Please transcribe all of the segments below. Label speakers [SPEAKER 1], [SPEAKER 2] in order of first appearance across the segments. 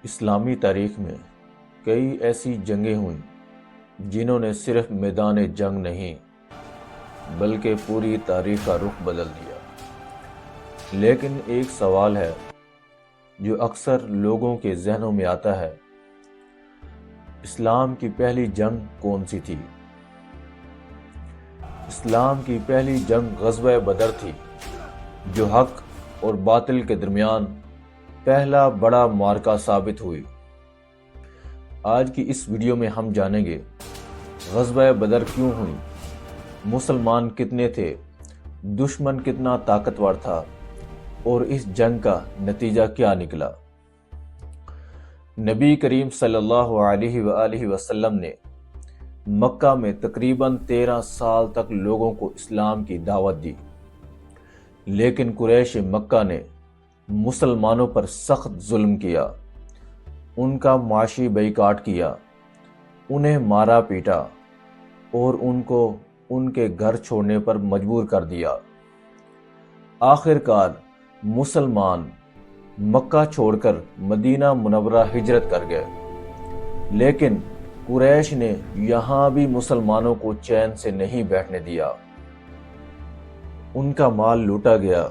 [SPEAKER 1] اسلامی تاریخ میں کئی ایسی جنگیں ہوئیں جنہوں نے صرف میدان جنگ نہیں بلکہ پوری تاریخ کا رخ بدل دیا۔ لیکن ایک سوال ہے جو اکثر لوگوں کے ذہنوں میں آتا ہے، اسلام کی پہلی جنگ کون سی تھی؟ اسلام کی پہلی جنگ غزوہ بدر تھی، جو حق اور باطل کے درمیان پہلا بڑا معرکہ ثابت ہوئی۔ آج کی اس ویڈیو میں ہم جانیں گے غزوہ بدر کیوں ہوئی، مسلمان کتنے تھے، دشمن کتنا طاقتور تھا اور اس جنگ کا نتیجہ کیا نکلا۔ نبی کریم صلی اللہ علیہ وآلہ وسلم نے مکہ میں تقریباً 13 سال تک لوگوں کو اسلام کی دعوت دی، لیکن قریش مکہ نے مسلمانوں پر سخت ظلم کیا، ان کا معاشی بائیکاٹ کیا، انہیں مارا پیٹا اور ان کو ان کے گھر چھوڑنے پر مجبور کر دیا۔ آخر کار مسلمان مکہ چھوڑ کر مدینہ منورہ ہجرت کر گئے، لیکن قریش نے یہاں بھی مسلمانوں کو چین سے نہیں بیٹھنے دیا۔ ان کا مال لوٹا گیا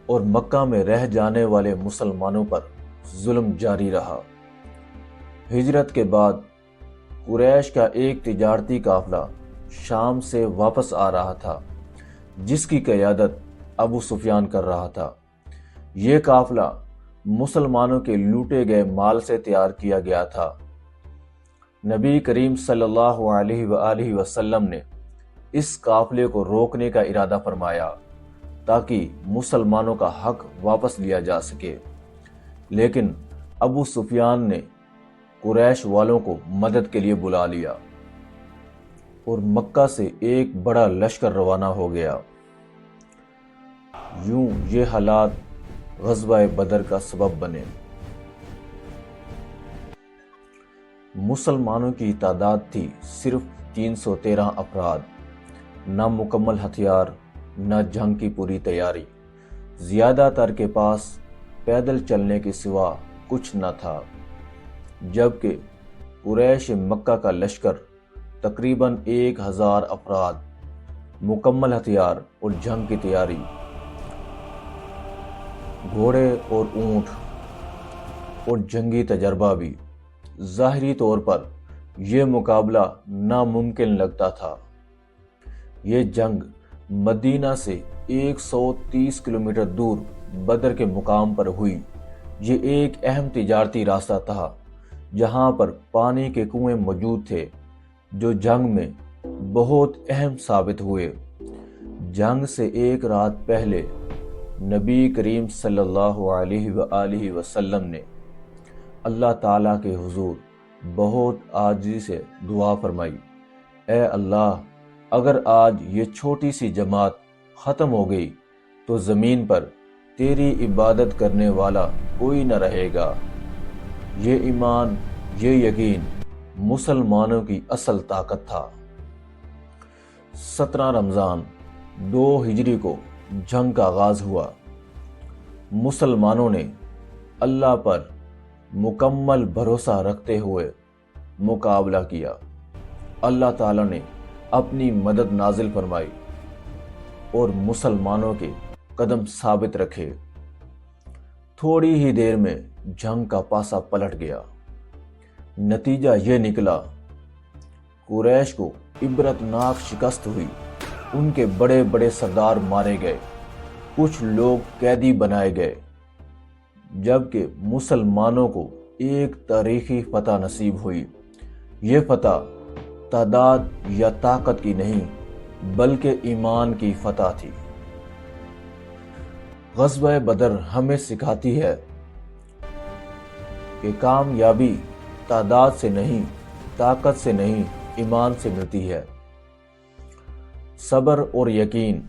[SPEAKER 1] اور مکہ میں رہ جانے والے مسلمانوں پر ظلم جاری رہا۔ ہجرت کے بعد قریش کا ایک تجارتی قافلہ شام سے واپس آ رہا تھا، جس کی قیادت ابو سفیان کر رہا تھا۔ یہ قافلہ مسلمانوں کے لوٹے گئے مال سے تیار کیا گیا تھا۔ نبی کریم صلی اللہ علیہ وآلہ وسلم نے اس قافلے کو روکنے کا ارادہ فرمایا تاکہ مسلمانوں کا حق واپس لیا جا سکے، لیکن ابو سفیان نے قریش والوں کو مدد کے لیے بلا لیا اور مکہ سے ایک بڑا لشکر روانہ ہو گیا۔ یوں یہ حالات غزوہ بدر کا سبب بنے۔ مسلمانوں کی تعداد تھی صرف 313 افراد، نہ مکمل ہتھیار، نہ جنگ کی پوری تیاری، زیادہ تر کے پاس پیدل چلنے کے سوا کچھ نہ تھا، جبکہ قریش مکہ کا لشکر تقریباً 1000 افراد، مکمل ہتھیار اور جنگ کی تیاری، گھوڑے اور اونٹ اور جنگی تجربہ بھی۔ ظاہری طور پر یہ مقابلہ ناممکن لگتا تھا۔ یہ جنگ مدینہ سے 130 کلومیٹر دور بدر کے مقام پر ہوئی۔ یہ ایک اہم تجارتی راستہ تھا جہاں پر پانی کے کنویں موجود تھے، جو جنگ میں بہت اہم ثابت ہوئے۔ جنگ سے ایک رات پہلے نبی کریم صلی اللہ علیہ وآلہ وسلم نے اللہ تعالیٰ کے حضور بہت عاجزی سے دعا فرمائی، اے اللہ، اگر آج یہ چھوٹی سی جماعت ختم ہو گئی تو زمین پر تیری عبادت کرنے والا کوئی نہ رہے گا۔ یہ ایمان، یہ یقین مسلمانوں کی اصل طاقت تھا۔ 17 رمضان 2 ہجری کو جنگ کا آغاز ہوا۔ مسلمانوں نے اللہ پر مکمل بھروسہ رکھتے ہوئے مقابلہ کیا۔ اللہ تعالیٰ نے اپنی مدد نازل فرمائی اور مسلمانوں کے قدم ثابت رکھے۔ تھوڑی ہی دیر میں جنگ کا پاسا پلٹ گیا۔ نتیجہ یہ نکلا، قریش کو عبرتناک شکست ہوئی، ان کے بڑے بڑے سردار مارے گئے، کچھ لوگ قیدی بنائے گئے، جبکہ مسلمانوں کو ایک تاریخی فتح نصیب ہوئی۔ یہ فتح تعداد یا طاقت کی نہیں بلکہ ایمان کی فتح تھی۔ غزوہ بدر ہمیں سکھاتی ہے کہ کامیابی تعداد سے نہیں، طاقت سے نہیں، ایمان سے ملتی ہے۔ صبر اور یقین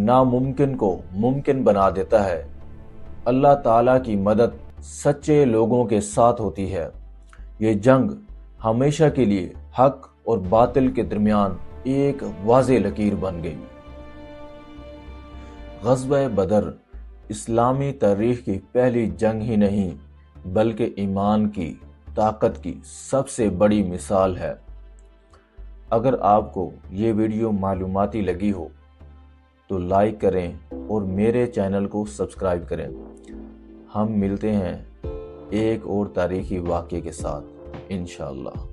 [SPEAKER 1] ناممکن کو ممکن بنا دیتا ہے۔ اللہ تعالیٰ کی مدد سچے لوگوں کے ساتھ ہوتی ہے۔ یہ جنگ ہمیشہ کے لیے حق اور باطل کے درمیان ایک واضح لکیر بن گئی۔ غزوہ بدر اسلامی تاریخ کی پہلی جنگ ہی نہیں بلکہ ایمان کی طاقت کی سب سے بڑی مثال ہے۔ اگر آپ کو یہ ویڈیو معلوماتی لگی ہو تو لائک کریں اور میرے چینل کو سبسکرائب کریں۔ ہم ملتے ہیں ایک اور تاریخی واقعے کے ساتھ انشاءاللہ۔